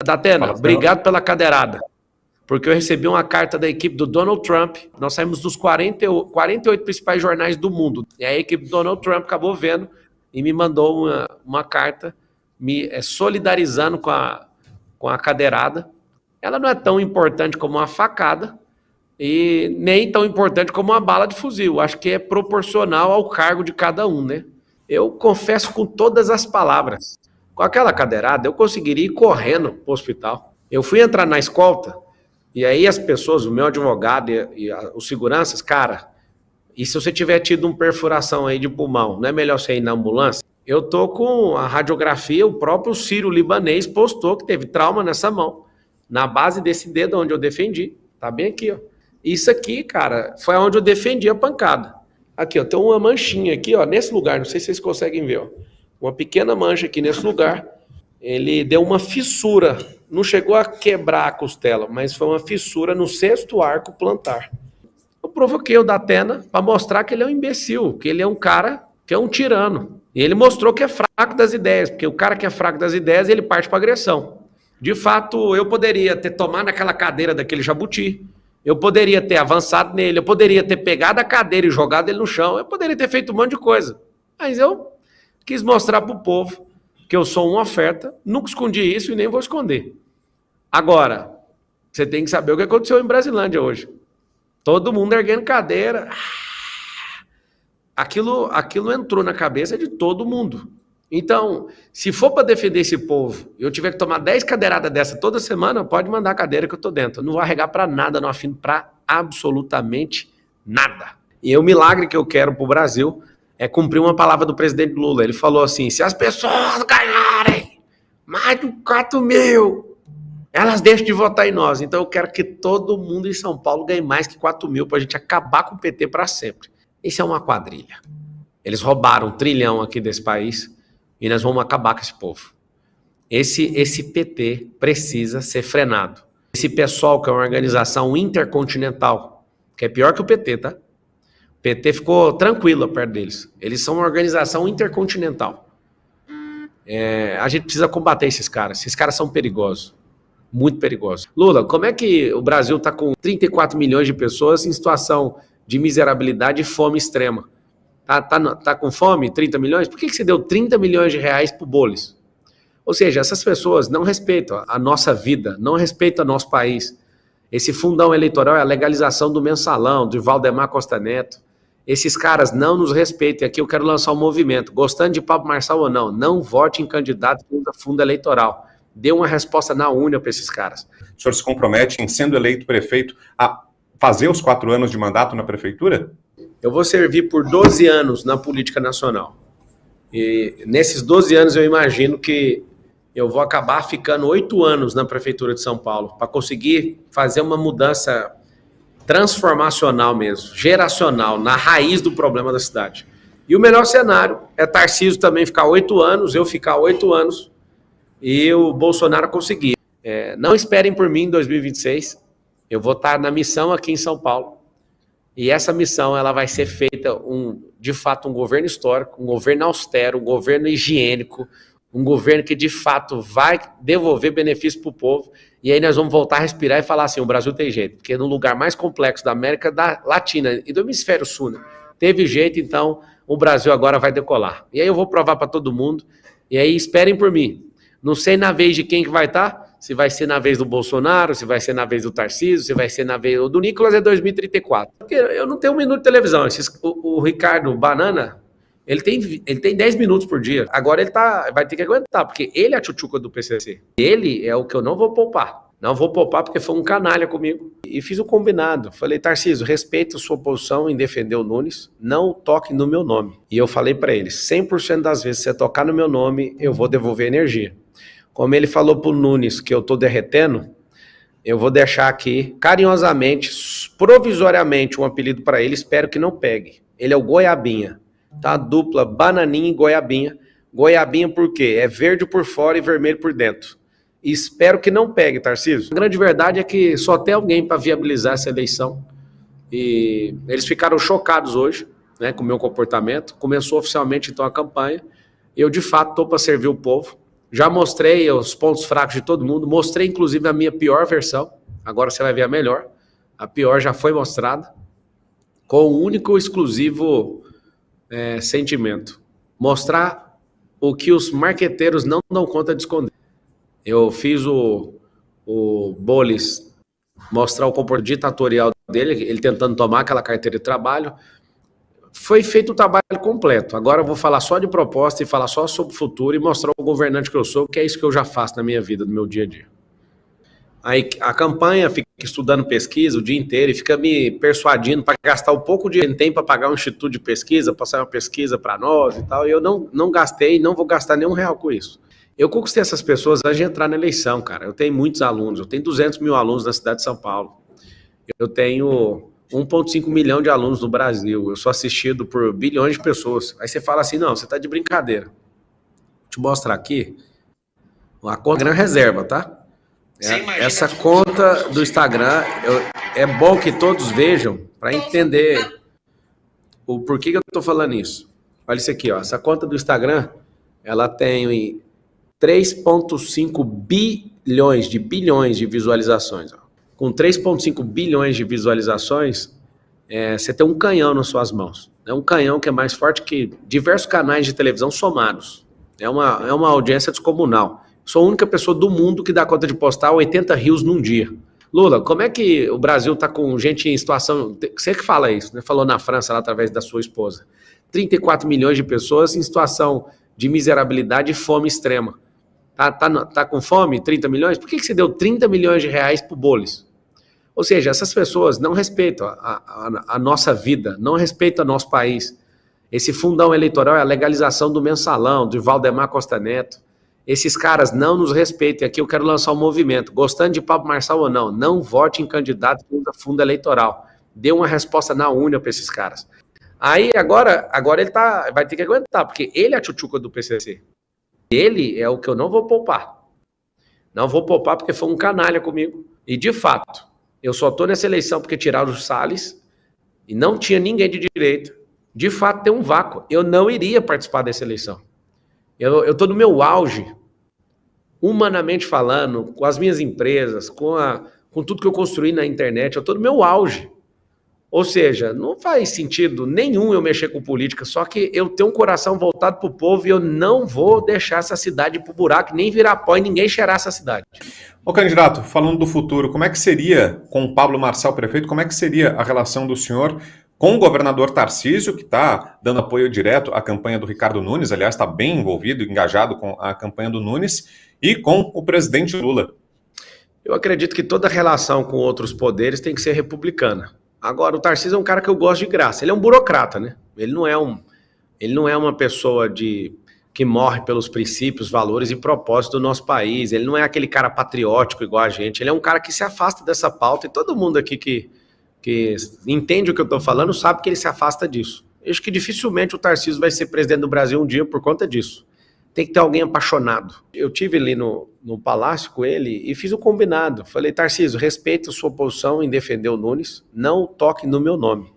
Datena, obrigado pela cadeirada, porque eu recebi uma carta da equipe do Donald Trump, nós saímos dos 48 principais jornais do mundo, e a equipe do Donald Trump acabou vendo e me mandou uma carta me solidarizando com a cadeirada. Ela não é tão importante como uma facada e nem tão importante como uma bala de fuzil, acho que é proporcional ao cargo de cada um, né? Eu confesso com todas as palavras, com aquela cadeirada eu conseguiria ir correndo para o hospital. Eu fui entrar na escolta, e aí as pessoas, o meu advogado e os seguranças, cara, e se você tiver tido uma perfuração aí de pulmão, não é melhor você ir na ambulância? Eu tô com a radiografia, o próprio sírio-libanês postou que teve trauma nessa mão, na base desse dedo onde eu defendi, tá bem aqui, ó. Isso aqui, cara, foi onde eu defendi a pancada. Aqui, ó, tem uma manchinha aqui, ó, nesse lugar, não sei se vocês conseguem ver, ó. Uma pequena mancha aqui nesse lugar. Ele deu uma fissura, não chegou a quebrar a costela, mas foi uma fissura no 6º arco plantar. Eu provoquei o Datena para mostrar que ele é um imbecil, que ele é um cara que é um tirano. E ele mostrou que é fraco das ideias, porque o cara que é fraco das ideias, ele parte para agressão. De fato, eu poderia ter tomado aquela cadeira daquele jabuti, eu poderia ter avançado nele, eu poderia ter pegado a cadeira e jogado ele no chão, eu poderia ter feito um monte de coisa. Mas eu quis mostrar para o povo que eu sou uma oferta, nunca escondi isso e nem vou esconder. Agora, você tem que saber o que aconteceu em Brasilândia hoje. Todo mundo erguendo cadeira. Aquilo entrou na cabeça de todo mundo. Então, se for para defender esse povo e eu tiver que tomar 10 cadeiradas dessa toda semana, pode mandar a cadeira que eu tô dentro. Eu não vou arregar para nada, não afino para absolutamente nada. E o milagre que eu quero pro Brasil é cumprir uma palavra do presidente Lula. Ele falou assim, se as pessoas ganharem mais de 4 mil, elas deixam de votar em nós. Então eu quero que todo mundo em São Paulo ganhe mais que 4 mil para a gente acabar com o PT para sempre. Isso é uma quadrilha. Eles roubaram 1 trilhão aqui desse país e nós vamos acabar com esse povo. Esse PT precisa ser frenado. Esse pessoal que é uma organização intercontinental, que é pior que o PT, tá? O PT ficou tranquilo perto deles. Eles são uma organização intercontinental. A gente precisa combater esses caras. Esses caras são perigosos. Muito perigosos. Lula, como é que o Brasil está com 34 milhões de pessoas em situação de miserabilidade e fome extrema? Tá com fome, 30 milhões? Por que você deu 30 milhões de reais pro Bolis? Ou seja, essas pessoas não respeitam a nossa vida, não respeitam o nosso país. Esse fundão eleitoral é a legalização do mensalão, de Valdemar Costa Neto. Esses caras não nos respeitam. E aqui eu quero lançar um movimento. Gostando de Pablo Marçal ou não, não vote em candidato que usa fundo eleitoral. Dê uma resposta na unha para esses caras. O senhor se compromete, em sendo eleito prefeito, a fazer os 4 anos de mandato na prefeitura? Eu vou servir por 12 anos na política nacional. E nesses 12 anos eu imagino que eu vou acabar ficando 8 anos na prefeitura de São Paulo para conseguir fazer uma mudança transformacional mesmo, geracional, na raiz do problema da cidade. E o melhor cenário é Tarcísio também ficar 8 anos, eu ficar 8 anos e o Bolsonaro conseguir. Não esperem por mim em 2026, eu vou estar na missão aqui em São Paulo. E essa missão ela vai ser feita, de fato, um governo histórico, um governo austero, um governo higiênico, um governo que, de fato, vai devolver benefício para o povo. E aí nós vamos voltar a respirar e falar assim, o Brasil tem jeito. Porque no lugar mais complexo da América Latina e do Hemisfério Sul, né, teve jeito, então o Brasil agora vai decolar. E aí eu vou provar para todo mundo. E aí esperem por mim. Não sei na vez de quem que vai estar, se vai ser na vez do Bolsonaro, se vai ser na vez do Tarcísio, se vai ser na vez do Nicolas, é 2034. Porque eu não tenho 1 minuto de televisão. O Ricardo Banana, ele tem 10 minutos por dia. Agora ele vai ter que aguentar, porque ele é a tchutchuca do PCC. Ele é o que eu não vou poupar. Não vou poupar porque foi um canalha comigo. E fiz o combinado. Falei, Tarcísio, respeita a sua posição em defender o Nunes, não toque no meu nome. E eu falei para ele, 100% das vezes que você tocar no meu nome, eu vou devolver energia. Como ele falou pro Nunes que eu tô derretendo, eu vou deixar aqui, carinhosamente, provisoriamente, um apelido para ele, espero que não pegue. Ele é o Goiabinha, tá? Dupla Bananinha e Goiabinha. Goiabinha por quê? É verde por fora e vermelho por dentro. E espero que não pegue, Tarcísio. A grande verdade é que só tem alguém para viabilizar essa eleição. E eles ficaram chocados hoje, né, com o meu comportamento. Começou oficialmente, então, a campanha. Eu, de fato, estou para servir o povo. Já mostrei os pontos fracos de todo mundo, mostrei inclusive a minha pior versão, agora você vai ver a melhor. A pior já foi mostrada, com o único exclusivo sentimento. Mostrar o que os marqueteiros não dão conta de esconder. Eu fiz o Bolis mostrar o comportamento ditatorial dele, ele tentando tomar aquela carteira de trabalho. Foi feito o trabalho completo. Agora eu vou falar só de proposta e falar só sobre o futuro e mostrar o governante que eu sou, que é isso que eu já faço na minha vida, no meu dia a dia. Aí a campanha fica estudando pesquisa o dia inteiro e fica me persuadindo para gastar um pouco de tempo para pagar um instituto de pesquisa, passar uma pesquisa para nós e tal. E eu não gastei, não vou gastar nenhum real com isso. Eu conquistei essas pessoas antes de entrar na eleição, cara. Eu tenho muitos alunos, eu tenho 200 mil alunos na cidade de São Paulo. Eu tenho 1,5 milhão de alunos no Brasil. Eu sou assistido por bilhões de pessoas. Aí você fala assim, não, você está de brincadeira. Vou te mostrar aqui. A conta é reserva, tá? Essa conta do Instagram, é bom que todos vejam para entender o porquê que eu estou falando isso. Olha isso aqui, ó. Essa conta do Instagram, ela tem 3,5 bilhões de visualizações. Ó. Com 3,5 bilhões de visualizações, você tem um canhão nas suas mãos. É um canhão que é mais forte que diversos canais de televisão somados. É uma audiência descomunal. Sou a única pessoa do mundo que dá conta de postar 80 rios num dia. Lula, como é que o Brasil está com gente em situação... Você que fala isso, né? Falou na França, lá, através da sua esposa. 34 milhões de pessoas em situação de miserabilidade e fome extrema. Tá com fome? 30 milhões? Por que você deu 30 milhões de reais pro Bolis? Ou seja, essas pessoas não respeitam a nossa vida, não respeitam o nosso país. Esse fundão eleitoral é a legalização do mensalão, de Valdemar Costa Neto. Esses caras não nos respeitam. Aqui eu quero lançar um movimento. Gostando de Pablo Marçal ou não vote em candidato que usa fundo eleitoral. Dê uma resposta na unha para esses caras. Aí agora ele vai ter que aguentar, porque ele é a tchutchuca do PCC. Ele é o que eu não vou poupar. Não vou poupar porque foi um canalha comigo. E de fato, eu só estou nessa eleição porque tiraram o Salles e não tinha ninguém de direita. De fato, tem um vácuo. Eu não iria participar dessa eleição. Eu estou no meu auge, humanamente falando, com as minhas empresas, com tudo que eu construí na internet, eu estou no meu auge. Ou seja, não faz sentido nenhum eu mexer com política, só que eu tenho um coração voltado para o povo e eu não vou deixar essa cidade pro buraco, nem virar pó e ninguém cheirar essa cidade. Ô candidato, falando do futuro, como é que seria, com o Pablo Marçal prefeito, como é que seria a relação do senhor com o governador Tarcísio, que está dando apoio direto à campanha do Ricardo Nunes, aliás, está bem envolvido, engajado com a campanha do Nunes, e com o presidente Lula? Eu acredito que toda relação com outros poderes tem que ser republicana. Agora, o Tarcísio é um cara que eu gosto de graça. Ele é um burocrata, né? Ele não é uma pessoa que morre pelos princípios, valores e propósitos do nosso país. Ele não é aquele cara patriótico igual a gente. Ele é um cara que se afasta dessa pauta e todo mundo aqui que entende o que eu estou falando sabe que ele se afasta disso. Eu acho que dificilmente o Tarcísio vai ser presidente do Brasil um dia por conta disso. Tem que ter alguém apaixonado. Eu tive ali no palácio com ele e fiz o combinado. Falei, Tarcísio, respeita a sua posição em defender o Nunes, não toque no meu nome.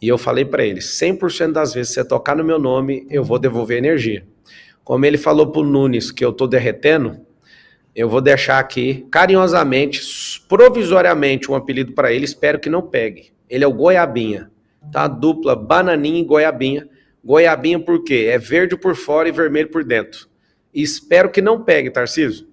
E eu falei para ele, 100% das vezes que você tocar no meu nome, eu vou devolver energia. Como ele falou pro Nunes que eu tô derretendo, eu vou deixar aqui, carinhosamente, provisoriamente, um apelido para ele, espero que não pegue. Ele é o Goiabinha, tá? Dupla Bananinha e Goiabinha. Goiabinha por quê? É verde por fora e vermelho por dentro. E espero que não pegue, Tarcísio.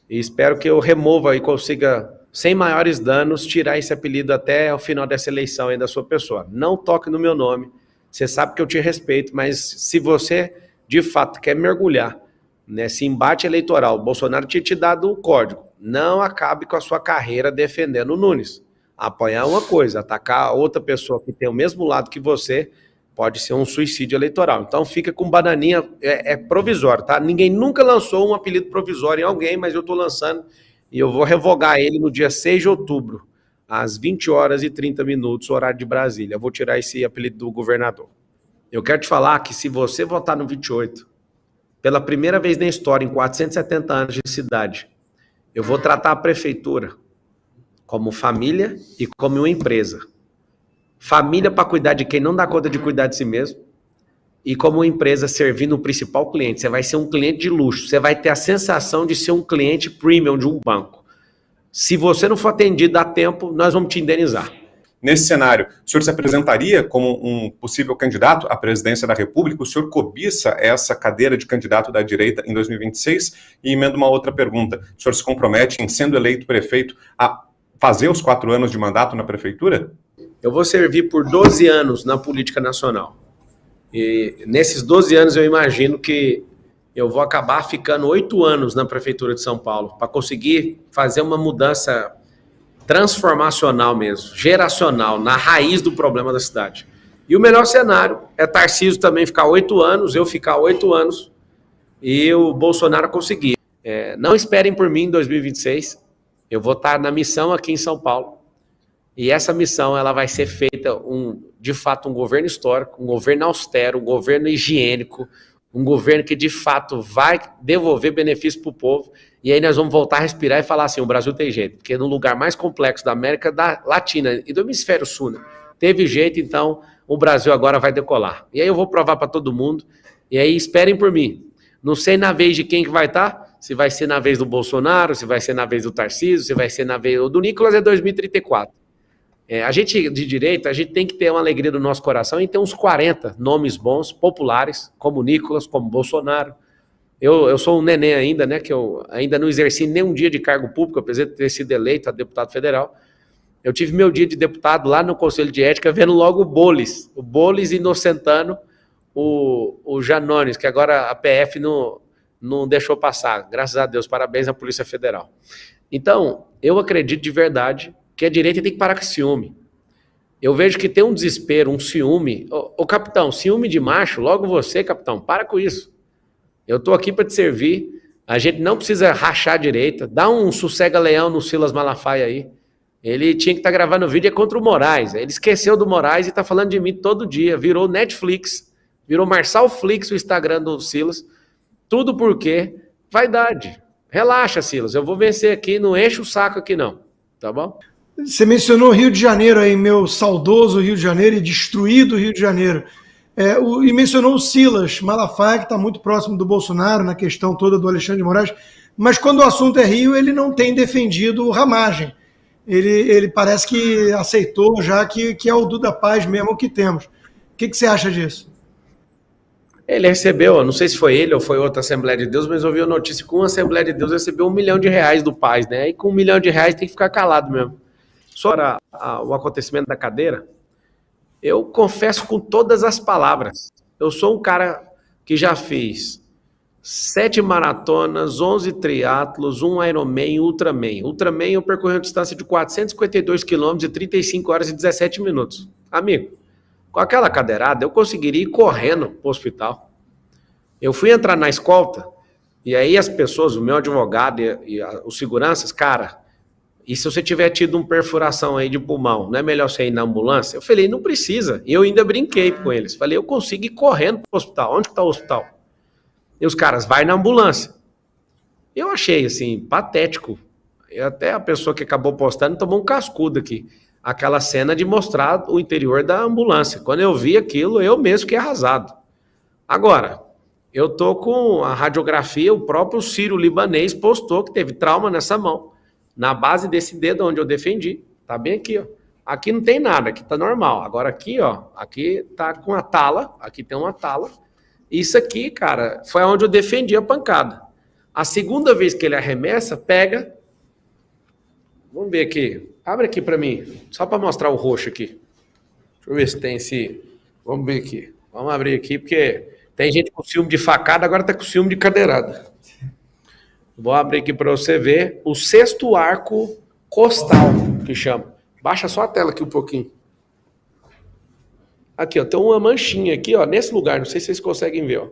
E espero que eu remova e consiga, sem maiores danos, tirar esse apelido até o final dessa eleição aí da sua pessoa. Não toque no meu nome. Você sabe que eu te respeito, mas se você, de fato, quer mergulhar nesse embate eleitoral, o Bolsonaro tinha te dado o código. Não acabe com a sua carreira defendendo o Nunes. Apoiar uma coisa, atacar outra pessoa que tem o mesmo lado que você, pode ser um suicídio eleitoral. Então fica com Bananinha, é provisório, tá? Ninguém nunca lançou um apelido provisório em alguém, mas eu estou lançando e eu vou revogar ele no dia 6 de outubro, às 20h30, horário de Brasília. Eu vou tirar esse apelido do governador. Eu quero te falar que se você votar no 28, pela primeira vez na história, em 470 anos de cidade, eu vou tratar a prefeitura como família e como uma empresa. Família para cuidar de quem não dá conta de cuidar de si mesmo. e como empresa servindo o principal cliente. Você vai ser um cliente de luxo, você vai ter a sensação de ser um cliente premium de um banco. Se você não for atendido a tempo, nós vamos te indenizar. Nesse cenário, o senhor se apresentaria como um possível candidato à presidência da República? O senhor cobiça essa cadeira de candidato da direita em 2026? E emendo uma outra pergunta. O senhor se compromete em, sendo eleito prefeito, a fazer os 4 anos de mandato na prefeitura? Eu vou servir por 12 anos na política nacional. E nesses 12 anos eu imagino que eu vou acabar ficando 8 anos na prefeitura de São Paulo para conseguir fazer uma mudança transformacional mesmo, geracional, na raiz do problema da cidade. E o melhor cenário é Tarcísio também ficar 8 anos, eu ficar 8 anos e o Bolsonaro conseguir. Não esperem por mim em 2026, eu vou estar na missão aqui em São Paulo e essa missão ela vai ser feita, de fato, um governo histórico, um governo austero, um governo higiênico, um governo que de fato vai devolver benefício para o povo. E aí nós vamos voltar a respirar e falar assim, o Brasil tem jeito, porque no lugar mais complexo da América Latina e do Hemisfério Sul, né, teve jeito, então o Brasil agora vai decolar. E aí eu vou provar para todo mundo, e aí esperem por mim. Não sei na vez de quem que vai estar, se vai ser na vez do Bolsonaro, se vai ser na vez do Tarcísio, se vai ser na vez do Nicolas, é 2034. A gente de direita, a gente tem que ter uma alegria do nosso coração e ter uns 40 nomes bons, populares, como Nicolas, como Bolsonaro. Eu sou um neném ainda, né, que eu ainda não exerci nenhum dia de cargo público, apesar de ter sido eleito a deputado federal. Eu tive meu dia de deputado lá no Conselho de Ética, vendo logo o Bolis inocentando o Janones, que agora a PF não deixou passar. Graças a Deus, parabéns à Polícia Federal. Então, eu acredito de verdade que a direita tem que parar com esse ciúme. Eu vejo que tem um desespero, um ciúme. Ô capitão, ciúme de macho, logo você, capitão, para com isso. Eu estou aqui para te servir, a gente não precisa rachar a direita, dá um sossega-leão no Silas Malafaia aí. Ele tinha que estar gravando vídeo contra o Moraes, ele esqueceu do Moraes e está falando de mim todo dia, virou Netflix, virou Marçal Flix o Instagram do Silas, tudo porque vaidade. Relaxa, Silas, eu vou vencer aqui, não enche o saco aqui não, tá bom? Você mencionou o Rio de Janeiro aí, meu saudoso Rio de Janeiro e destruído Rio de Janeiro. E mencionou o Silas Malafaia, que está muito próximo do Bolsonaro na questão toda do Alexandre de Moraes, mas quando o assunto é Rio, ele não tem defendido ramagem. Ele parece que aceitou já que é o Duda Paz mesmo que temos. O que você acha disso? Ele recebeu, não sei se foi ele ou foi outra Assembleia de Deus, mas eu vi a notícia que uma Assembleia de Deus recebeu R$1 milhão do Paz, né? E com R$1 milhão tem que ficar calado mesmo. Sobre o acontecimento da cadeira, eu confesso com todas as palavras, eu sou um cara que já fez 7 maratonas, 11 triatlos, 1 Ironman, Ultraman. Ultraman eu percorri uma distância de 452 quilômetros e 35 horas e 17 minutos. Amigo, com aquela cadeirada eu conseguiria ir correndo para o hospital. Eu fui entrar na escolta e aí as pessoas, o meu advogado e os seguranças, cara... E se você tiver tido uma perfuração aí de pulmão, não é melhor você ir na ambulância? Eu falei, não precisa. E eu ainda brinquei com eles. Falei, eu consigo ir correndo para o hospital. Onde que está o hospital? E os caras, vai na ambulância. Eu achei, assim, patético. E até a pessoa que acabou postando tomou um cascudo aqui. Aquela cena de mostrar o interior da ambulância. Quando eu vi aquilo, eu mesmo fiquei arrasado. Agora, eu tô com a radiografia, o próprio sírio-libanês postou que teve trauma nessa mão. Na base desse dedo onde eu defendi, tá bem aqui, ó. Aqui não tem nada, aqui tá normal. Agora aqui, ó, aqui tá com a tala, aqui tem uma tala. Isso aqui, cara, foi onde eu defendi a pancada. A segunda vez que ele arremessa, pega. Vamos ver aqui. Abre aqui pra mim, só pra mostrar o roxo aqui. Deixa eu ver se tem esse... Vamos ver aqui. Vamos abrir aqui, porque tem gente com ciúme de facada, agora tá com ciúme de cadeirada. Vou abrir aqui para você ver o 6º arco costal, que chama. Baixa só a tela aqui um pouquinho. Aqui, ó, tem uma manchinha aqui, ó, nesse lugar, não sei se vocês conseguem ver, ó.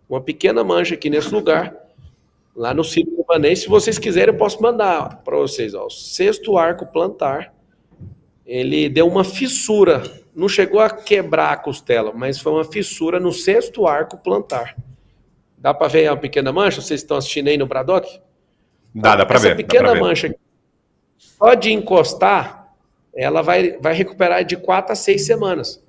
Uma pequena mancha aqui nesse lugar, lá no sírio-libanês. Se vocês quiserem, eu posso mandar para vocês, ó. O 6º arco plantar, ele deu uma fissura, não chegou a quebrar a costela, mas foi uma fissura no 6º arco plantar. Dá para ver a pequena mancha? Vocês estão assistindo aí no Braddock? Dá para ver. Essa pequena mancha, só de encostar, ela vai recuperar de 4 a 6 semanas.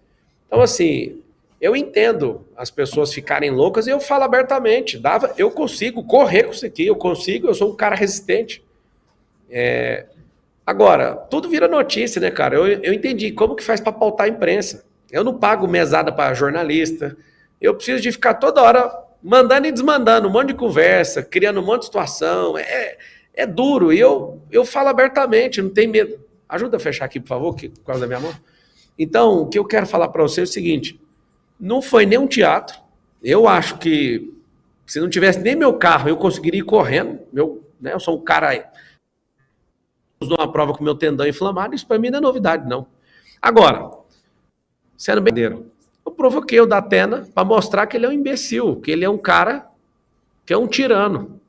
Então, assim, Eu entendo as pessoas ficarem loucas e eu falo abertamente. Eu consigo correr com isso aqui, eu sou um cara resistente. Agora, tudo vira notícia, né, cara? Eu entendi como que faz para pautar a imprensa. Eu não pago mesada para jornalista. Eu preciso de ficar toda hora mandando e desmandando um monte de conversa, criando um monte de situação. É duro. E eu falo abertamente, não tem medo. Ajuda a fechar aqui, por favor, por causa da minha mão. Então, o que eu quero falar para você é o seguinte. Não foi nem um teatro. Eu acho que se não tivesse nem meu carro, eu conseguiria ir correndo. Eu sou um cara... numa prova com meu tendão inflamado, isso para mim não é novidade, não. Agora, sendo bem verdadeiro, eu provoquei o Datena para mostrar que ele é um imbecil, que ele é um cara que é um tirano.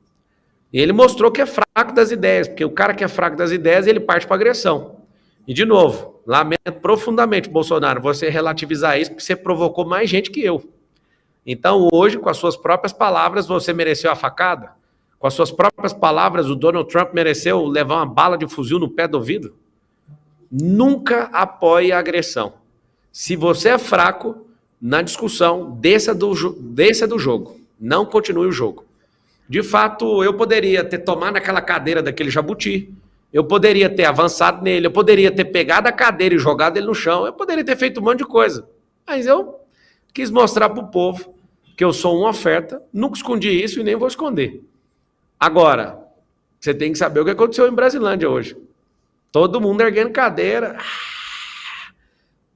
E ele mostrou que é fraco das ideias, porque o cara que é fraco das ideias, ele parte para agressão. E, de novo, lamento profundamente, Bolsonaro, você relativizar isso, porque você provocou mais gente que eu. Então, hoje, com as suas próprias palavras, você mereceu a facada? Com as suas próprias palavras, o Donald Trump mereceu levar uma bala de fuzil no pé do ouvido? Nunca apoie a agressão. Se você é fraco, na discussão, desça do jogo. Não continue o jogo. De fato, eu poderia ter tomado aquela cadeira daquele jabuti, eu poderia ter avançado nele, eu poderia ter pegado a cadeira e jogado ele no chão, eu poderia ter feito um monte de coisa. Mas eu quis mostrar para o povo que eu sou uma oferta, nunca escondi isso e nem vou esconder. Agora, você tem que saber o que aconteceu em Brasilândia hoje. Todo mundo erguendo cadeira.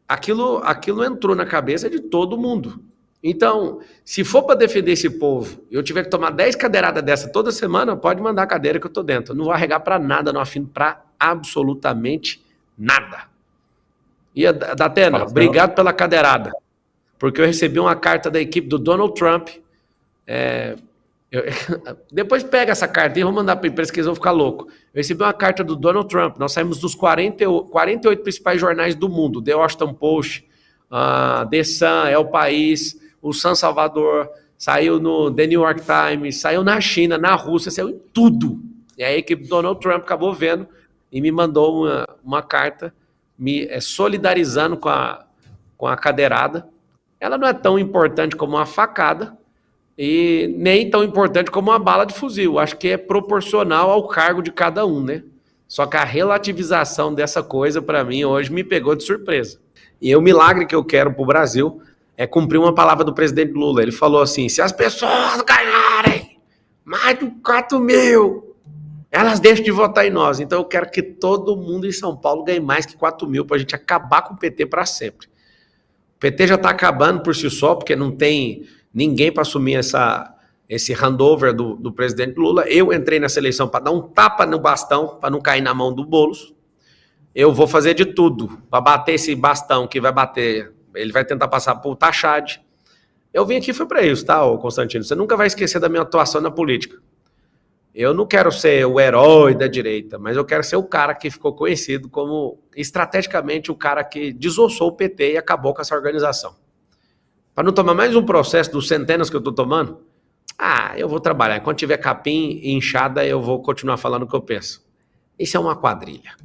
Aquilo entrou na cabeça de todo mundo. Então, se for para defender esse povo, eu tiver que tomar 10 cadeiradas dessa toda semana, pode mandar a cadeira que eu tô dentro. Eu não vou arregar para nada, não afino para absolutamente nada. E, Datena, obrigado pela cadeirada. Porque eu recebi uma carta da equipe do Donald Trump. Depois pega essa carta e vou mandar para a imprensa que eles vão ficar loucos. Eu recebi uma carta do Donald Trump. Nós saímos dos 48 principais jornais do mundo. The Washington Post, The Sun, El País, o San Salvador, saiu no The New York Times, saiu na China, na Rússia, saiu em tudo. E a equipe do Donald Trump acabou vendo e me mandou uma carta me solidarizando com a cadeirada. Ela não é tão importante como uma facada, e nem tão importante como uma bala de fuzil. Acho que é proporcional ao cargo de cada um, né? Só que a relativização dessa coisa, para mim, hoje me pegou de surpresa. E o milagre que eu quero para o Brasil é cumprir uma palavra do presidente Lula. Ele falou assim, se as pessoas ganharem mais de 4 mil, elas deixam de votar em nós. Então eu quero que todo mundo em São Paulo ganhe mais que 4 mil para a gente acabar com o PT para sempre. O PT já está acabando por si só, porque não tem ninguém para assumir esse handover do presidente Lula. Eu entrei nessa eleição para dar um tapa no bastão, para não cair na mão do Boulos. Eu vou fazer de tudo para bater esse bastão que vai bater. Ele vai tentar passar por Tachad. Eu vim aqui foi para isso, tá, Constantino? Você nunca vai esquecer da minha atuação na política. Eu não quero ser o herói da direita, mas eu quero ser o cara que ficou conhecido como, estrategicamente, o cara que desossou o PT e acabou com essa organização. Para não tomar mais um processo dos centenas que eu estou tomando, eu vou trabalhar. Quando tiver capim e inchada, eu vou continuar falando o que eu penso. Isso é uma quadrilha.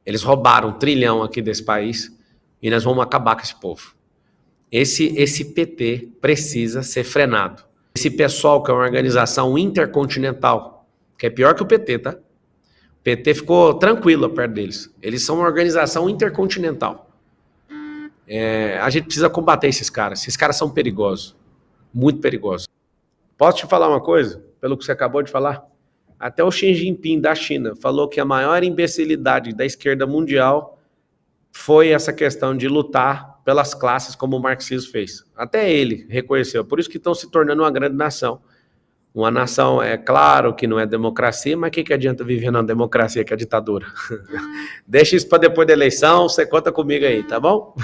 Eles roubaram 1 trilhão aqui desse país e nós vamos acabar com esse povo. Esse PT precisa ser frenado. Esse pessoal que é uma organização intercontinental, que é pior que o PT, tá? O PT ficou tranquilo perto deles. Eles são uma organização intercontinental. A gente precisa combater esses caras. Esses caras são perigosos. Muito perigosos. Posso te falar uma coisa? Pelo que você acabou de falar? Até o Xi Jinping da China falou que a maior imbecilidade da esquerda mundial foi essa questão de lutar pelas classes como o marxismo fez. Até ele reconheceu. Por isso que estão se tornando uma grande nação. Uma nação, é claro que não é democracia, mas o que adianta viver numa democracia que é ditadura? Deixa isso para depois da eleição, você conta comigo aí, tá bom?